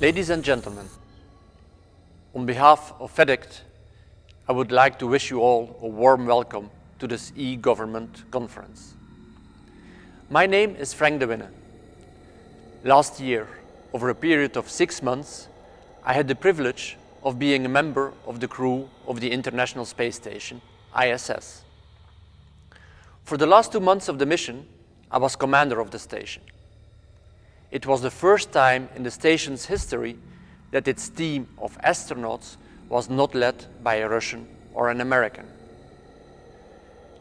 Ladies and gentlemen, on behalf of FedEx, I would like to wish you all a warm welcome to this e-government conference. My name is Frank de Winne. Last year, over a period of 6 months, I had the privilege of being a member of the crew of the International Space Station, ISS. For the last 2 months of the mission, I was commander of the station. It was the first time in the station's history that its team of astronauts was not led by a Russian or an American.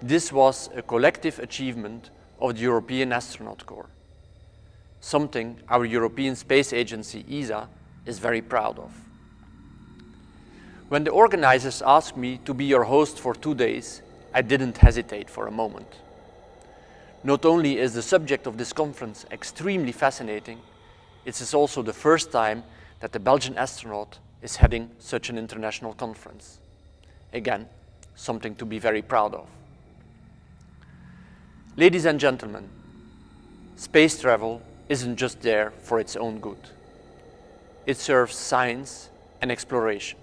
This was a collective achievement of the European Astronaut Corps, something our European Space Agency, ESA, is very proud of. When the organizers asked me to be your host for 2 days, I didn't hesitate for a moment. Not only is the subject of this conference extremely fascinating, it is also the first time that the Belgian astronaut is heading such an international conference. Again, something to be very proud of. Ladies and gentlemen, space travel isn't just there for its own good. It serves science and exploration.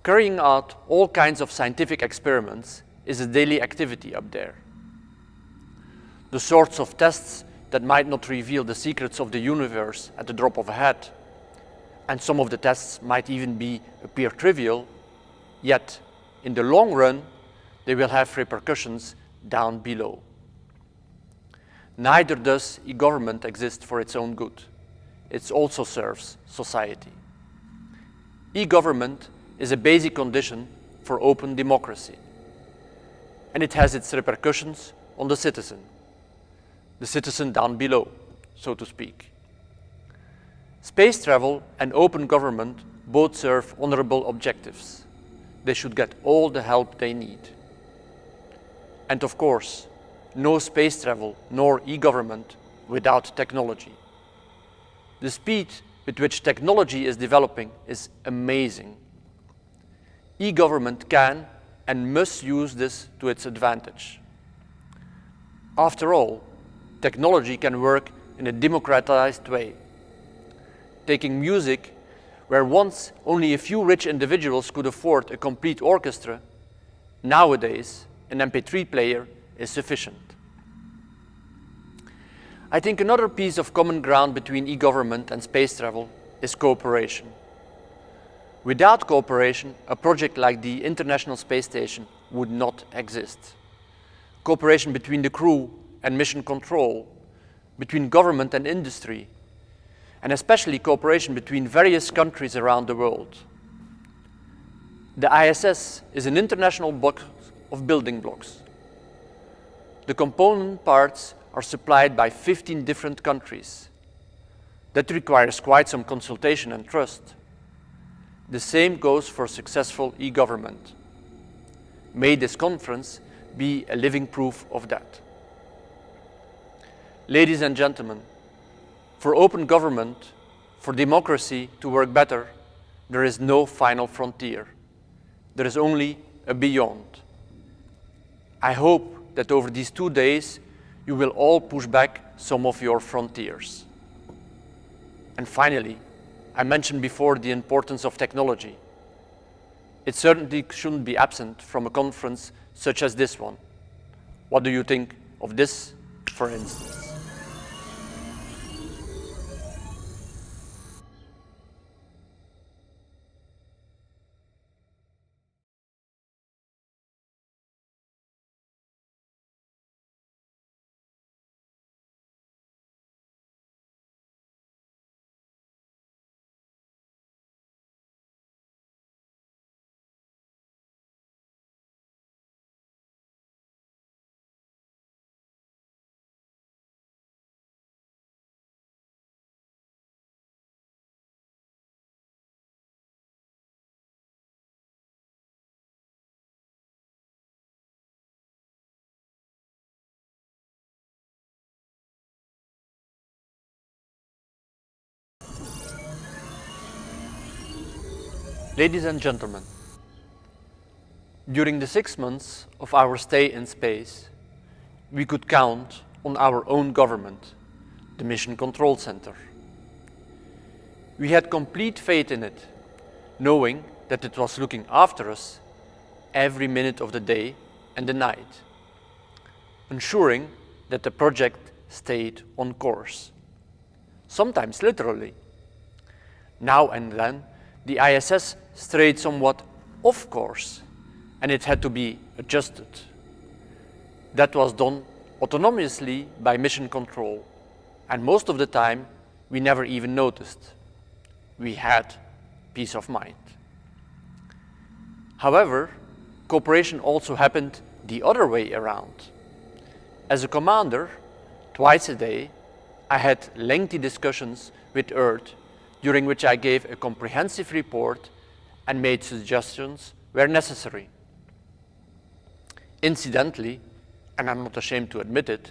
Carrying out all kinds of scientific experiments is a daily activity up there. The sorts of tests that might not reveal the secrets of the universe at the drop of a hat, and some of the tests might even appear trivial, yet in the long run, they will have repercussions down below. Neither does e-government exist for its own good. It also serves society. E-government is a basic condition for open democracy, and it has its repercussions on the citizen down below, so to speak. Space travel and open government both serve honorable objectives. They should get all the help they need. And of course, no space travel nor e-government without technology. The speed with which technology is developing is amazing. E-government can and must use this to its advantage. After all, technology can work in a democratized way. Taking music, where once only a few rich individuals could afford a complete orchestra, nowadays an MP3 player is sufficient. I think another piece of common ground between e-government and space travel is cooperation. Without cooperation, a project like the International Space Station would not exist. Cooperation between the crew and mission control, between government and industry, and especially cooperation between various countries around the world. The ISS is an international box of building blocks. The component parts are supplied by 15 different countries. That requires quite some consultation and trust. The same goes for successful e-government. May this conference be a living proof of that. Ladies and gentlemen, for open government, for democracy to work better, there is no final frontier. There is only a beyond. I hope that over these 2 days, you will all push back some of your frontiers. And finally, I mentioned before the importance of technology. It certainly shouldn't be absent from a conference such as this one. What do you think of this, for instance? Ladies and gentlemen, during the 6 months of our stay in space, we could count on our own government, the Mission Control Center. We had complete faith in it, knowing that it was looking after us every minute of the day and the night, ensuring that the project stayed on course, sometimes literally. Now and then, the ISS strayed somewhat off course, and it had to be adjusted. That was done autonomously by mission control, and most of the time, we never even noticed. We had peace of mind. However, cooperation also happened the other way around. As a commander, twice a day, I had lengthy discussions with Earth, during which I gave a comprehensive report and made suggestions where necessary. Incidentally, and I'm not ashamed to admit it,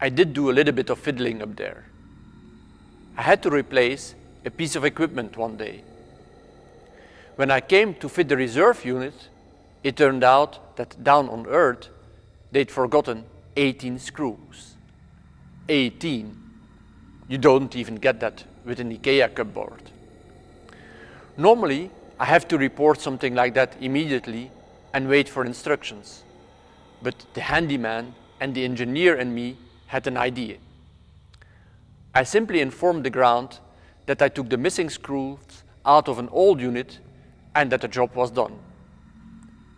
I did do a little bit of fiddling up there. I had to replace a piece of equipment one day. When I came to fit the reserve unit, it turned out that down on Earth, they'd forgotten 18 screws. 18. You don't even get that with an IKEA cupboard. Normally, I have to report something like that immediately and wait for instructions. But the handyman and the engineer and me had an idea. I simply informed the ground that I took the missing screws out of an old unit and that the job was done.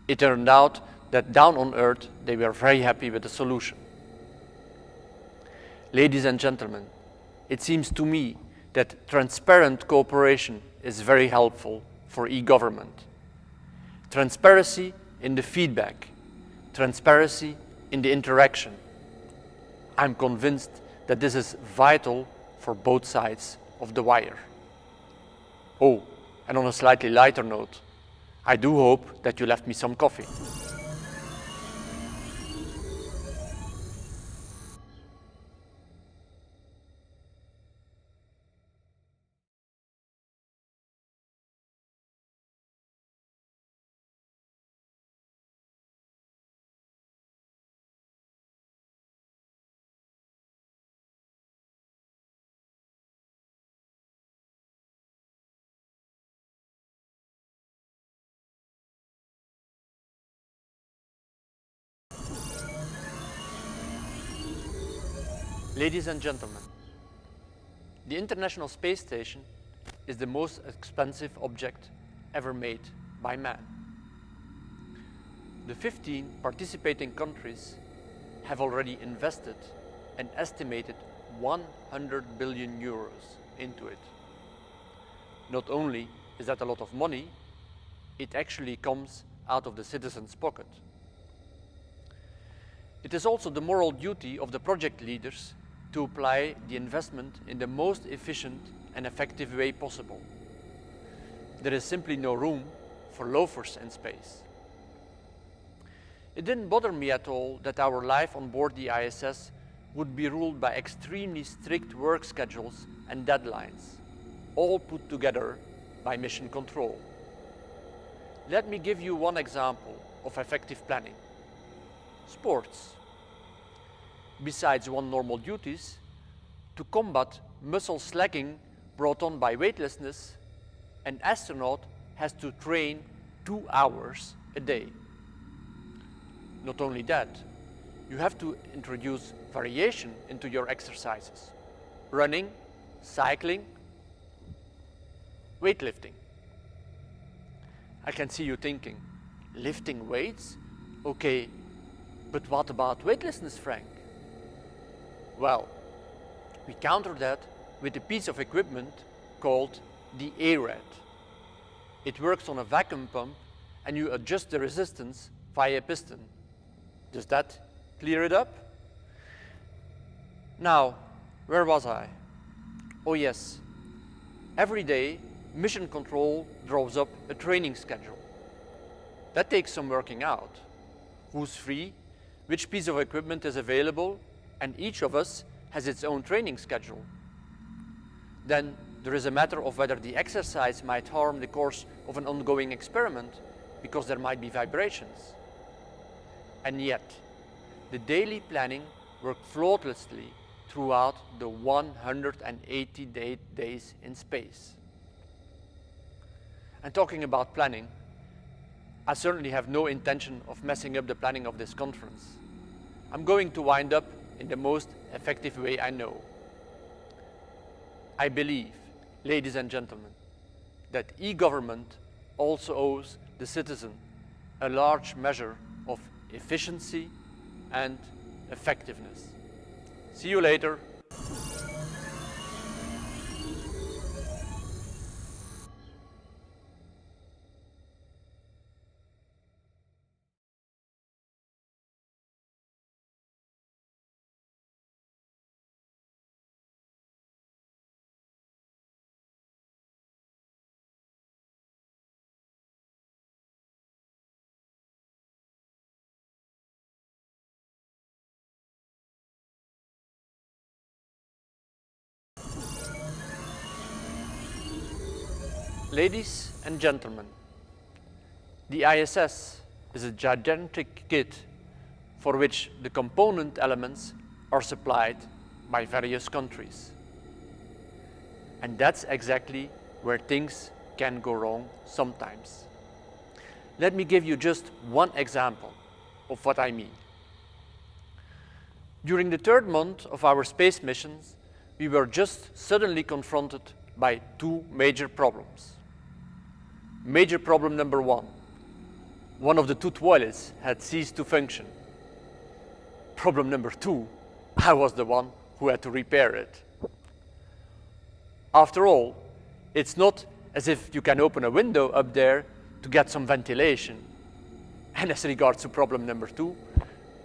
It turned out that down on Earth, they were very happy with the solution. Ladies and gentlemen, it seems to me that transparent cooperation is very helpful for e-government. Transparency in the feedback, transparency in the interaction. I'm convinced that this is vital for both sides of the wire. Oh, and on a slightly lighter note, I do hope that you left me some coffee. Ladies and gentlemen, the International Space Station is the most expensive object ever made by man. The 15 participating countries have already invested an estimated 100 billion euros into it. Not only is that a lot of money, it actually comes out of the citizens' pocket. It is also the moral duty of the project leaders to apply the investment in the most efficient and effective way possible. There is simply no room for loafers in space. It didn't bother me at all that our life on board the ISS would be ruled by extremely strict work schedules and deadlines, all put together by mission control. Let me give you one example of effective planning. Sports. Besides one's normal duties, to combat muscle slacking brought on by weightlessness, an astronaut has to train 2 hours a day. Not only that, you have to introduce variation into your exercises. Running, cycling, weightlifting. I can see you thinking, lifting weights? Okay, but what about weightlessness, Frank? Well, we counter that with a piece of equipment called the ARAD. It works on a vacuum pump and you adjust the resistance via a piston. Does that clear it up? Now, where was I? Oh yes, every day Mission Control draws up a training schedule. That takes some working out. Who's free, which piece of equipment is available, and each of us has its own training schedule. Then there is a matter of whether the exercise might harm the course of an ongoing experiment because there might be vibrations. And yet, the daily planning worked flawlessly throughout the 188 days in space. And talking about planning, I certainly have no intention of messing up the planning of this conference. I'm going to wind up in the most effective way I know. I believe, ladies and gentlemen, that e-government also owes the citizen a large measure of efficiency and effectiveness. See you later. Ladies and gentlemen, the ISS is a gigantic kit for which the component elements are supplied by various countries. And that's exactly where things can go wrong sometimes. Let me give you just one example of what I mean. During the third month of our space missions, we were just suddenly confronted by two major problems. Major problem number one of the two toilets had ceased to function. Problem number two, I was the one who had to repair it. After all, it's not as if you can open a window up there to get some ventilation. And as regards to problem number two,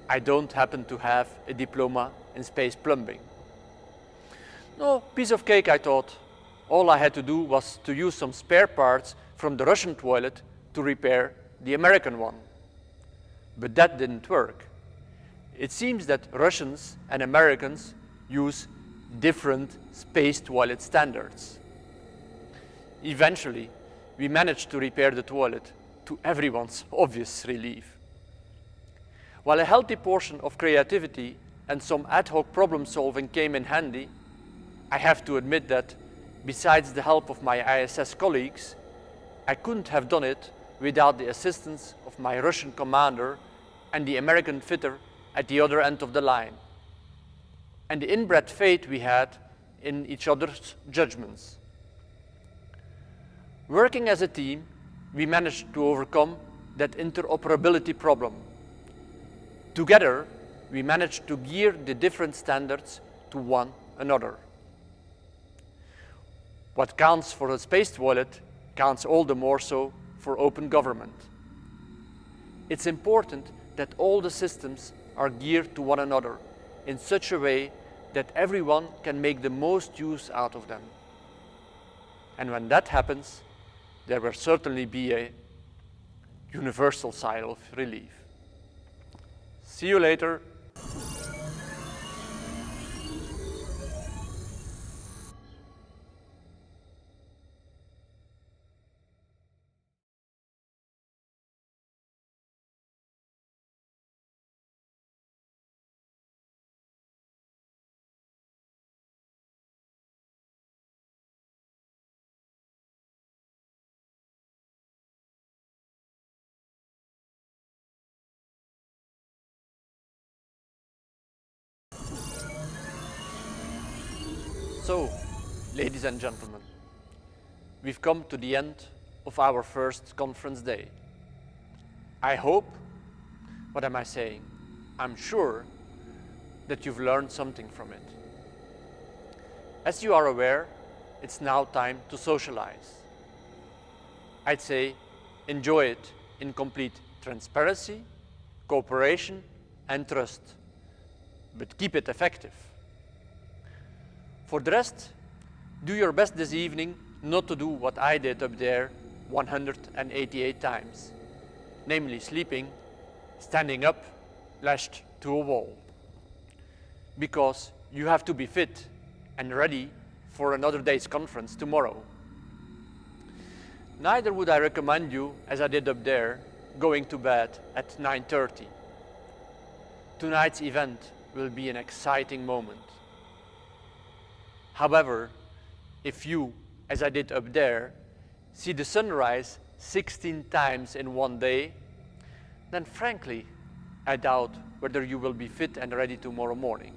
I don't happen to have a diploma in space plumbing. No, piece of cake, I thought. All I had to do was to use some spare parts from the Russian toilet to repair the American one. But that didn't work. It seems that Russians and Americans use different space toilet standards. Eventually, we managed to repair the toilet to everyone's obvious relief. While a healthy portion of creativity and some ad hoc problem solving came in handy, I have to admit that, besides the help of my ISS colleagues, I couldn't have done it without the assistance of my Russian commander and the American fitter at the other end of the line, and the inbred faith we had in each other's judgments. Working as a team, we managed to overcome that interoperability problem. Together, we managed to gear the different standards to one another. What counts for a space toilet counts all the more so for open government. It's important that all the systems are geared to one another in such a way that everyone can make the most use out of them. And when that happens, there will certainly be a universal sigh of relief. See you later. So, ladies and gentlemen, we've come to the end of our first conference day. I hope, what am I saying? I'm sure that you've learned something from it. As you are aware, it's now time to socialize. I'd say enjoy it in complete transparency, cooperation, and trust, but keep it effective. For the rest, do your best this evening not to do what I did up there 188 times, namely sleeping, standing up, lashed to a wall. Because you have to be fit and ready for another day's conference tomorrow. Neither would I recommend you, as I did up there, going to bed at 9:30. Tonight's event will be an exciting moment. However, if you, as I did up there, see the sunrise 16 times in one day, then frankly, I doubt whether you will be fit and ready tomorrow morning.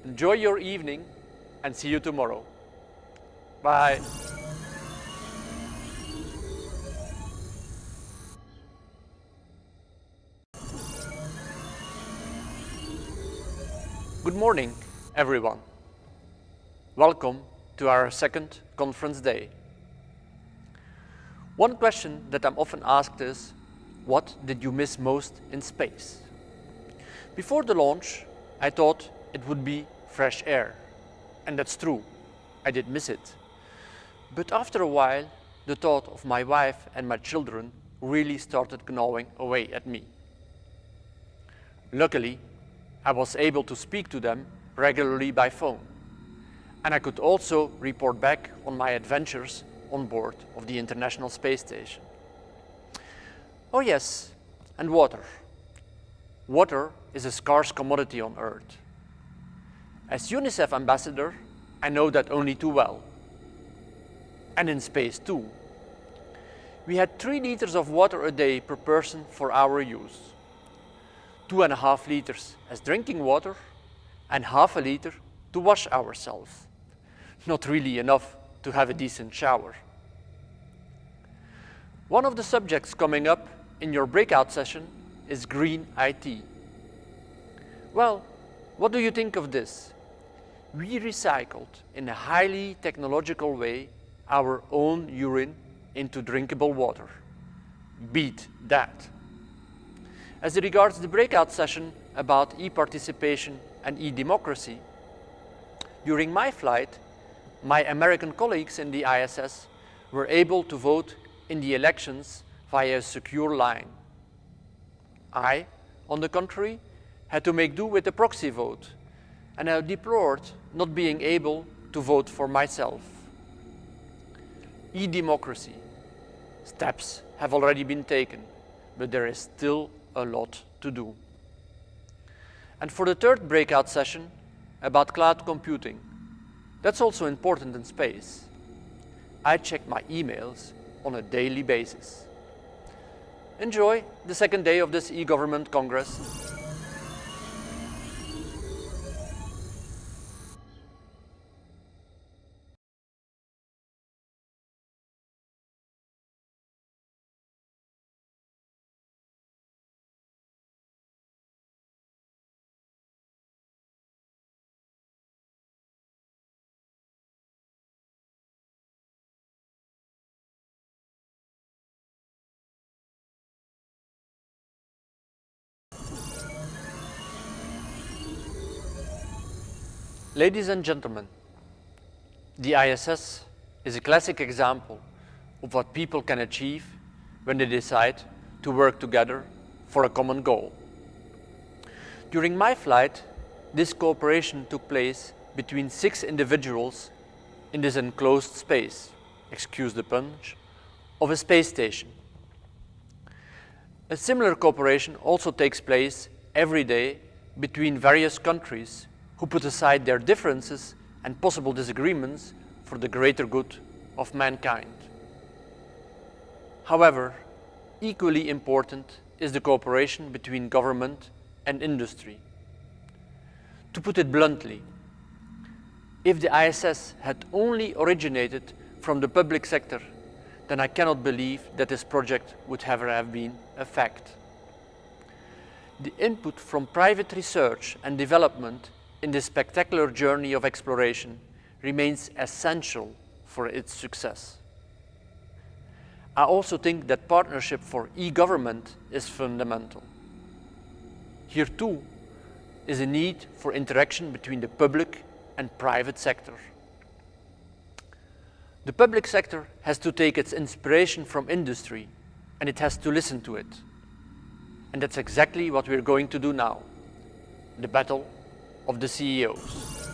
Enjoy your evening and see you tomorrow. Bye. Good morning, everyone. Welcome to our second conference day. One question that I'm often asked is, what did you miss most in space? Before the launch, I thought it would be fresh air. And that's true, I did miss it. But after a while, the thought of my wife and my children really started gnawing away at me. Luckily, I was able to speak to them regularly by phone. And I could also report back on my adventures on board of the International Space Station. Oh yes, and water. Water is a scarce commodity on Earth. As UNICEF ambassador, I know that only too well. And in space too. We had 3 liters of water a day per person for our use. 2.5 liters as drinking water and half a liter to wash ourselves. Not really enough to have a decent shower. One of the subjects coming up in your breakout session is green IT. Well, what do you think of this? We recycled in a highly technological way our own urine into drinkable water. Beat that. As regards the breakout session about e-participation and e-democracy, during my flight, my American colleagues in the ISS were able to vote in the elections via a secure line. I, on the contrary, had to make do with a proxy vote, and I deplored not being able to vote for myself. E-democracy. Steps have already been taken, but there is still a lot to do. And for the third breakout session about cloud computing, that's also important in space. I check my emails on a daily basis. Enjoy the second day of this e-government Congress. Ladies and gentlemen, the ISS is a classic example of what people can achieve when they decide to work together for a common goal. During my flight, this cooperation took place between 6 individuals in this enclosed space, excuse the pun, of a space station. A similar cooperation also takes place every day between various countries who put aside their differences and possible disagreements for the greater good of mankind. However, equally important is the cooperation between government and industry. To put it bluntly, if the ISS had only originated from the public sector, then I cannot believe that this project would ever have been a fact. The input from private research and development in this spectacular journey of exploration remains essential for its success. I also think that partnership for e-government is fundamental. Here too is a need for interaction between the public and private sector. The public sector has to take its inspiration from industry and it has to listen to it. And that's exactly what we're going to do now. The battle of the CEOs.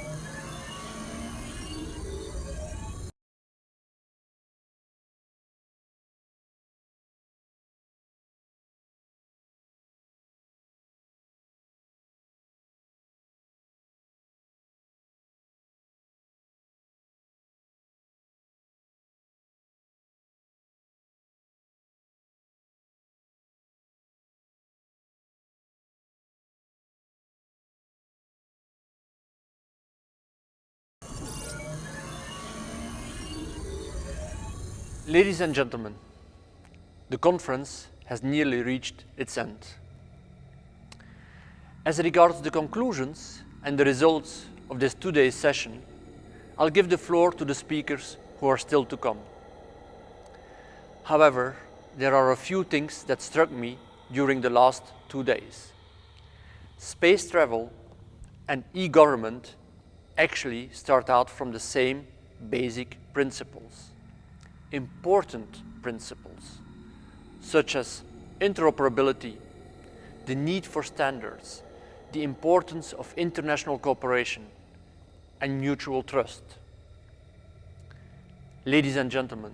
Ladies and gentlemen, the conference has nearly reached its end. As regards the conclusions and the results of this today's session, I'll give the floor to the speakers who are still to come. However, there are a few things that struck me during the last 2 days. Space travel and e-government actually start out from the same basic principles, important principles, such as interoperability, the need for standards, the importance of international cooperation, and mutual trust. Ladies and gentlemen,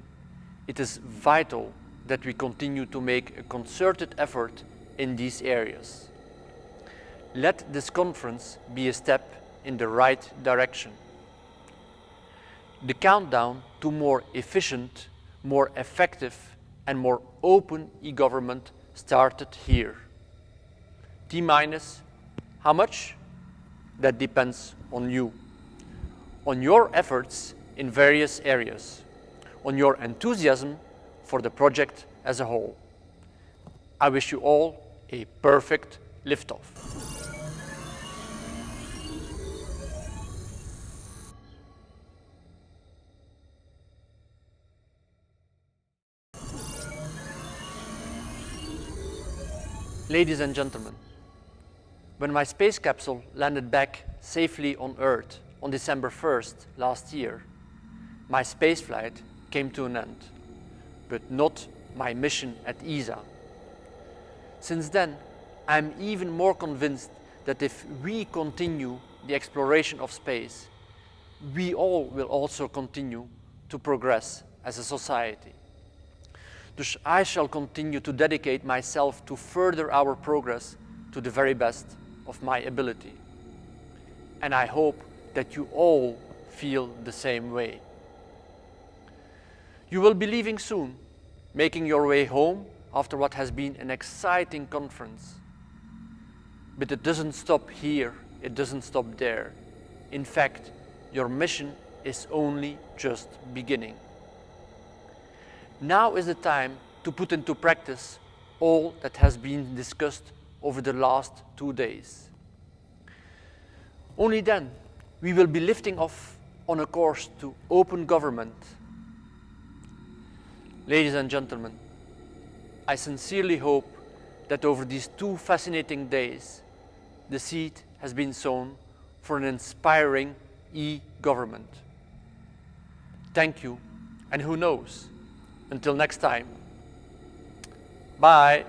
it is vital that we continue to make a concerted effort in these areas. Let this conference be a step in the right direction. The countdown to more efficient, more effective, and more open e-government started here. T-minus, how much? That depends on you, on your efforts in various areas, on your enthusiasm for the project as a whole. I wish you all a perfect liftoff. Ladies and gentlemen, when my space capsule landed back safely on Earth on December 1st last year, my spaceflight came to an end, but not my mission at ESA. Since then, I'm even more convinced that if we continue the exploration of space, we all will also continue to progress as a society. Thus, I shall continue to dedicate myself to further our progress to the very best of my ability. And I hope that you all feel the same way. You will be leaving soon, making your way home after what has been an exciting conference. But it doesn't stop here, it doesn't stop there. In fact, your mission is only just beginning. Now is the time to put into practice all that has been discussed over the last 2 days. Only then we will be lifting off on a course to open government. Ladies and gentlemen, I sincerely hope that over these 2 fascinating days, the seed has been sown for an inspiring e-government. Thank you, and who knows, until next time. Bye.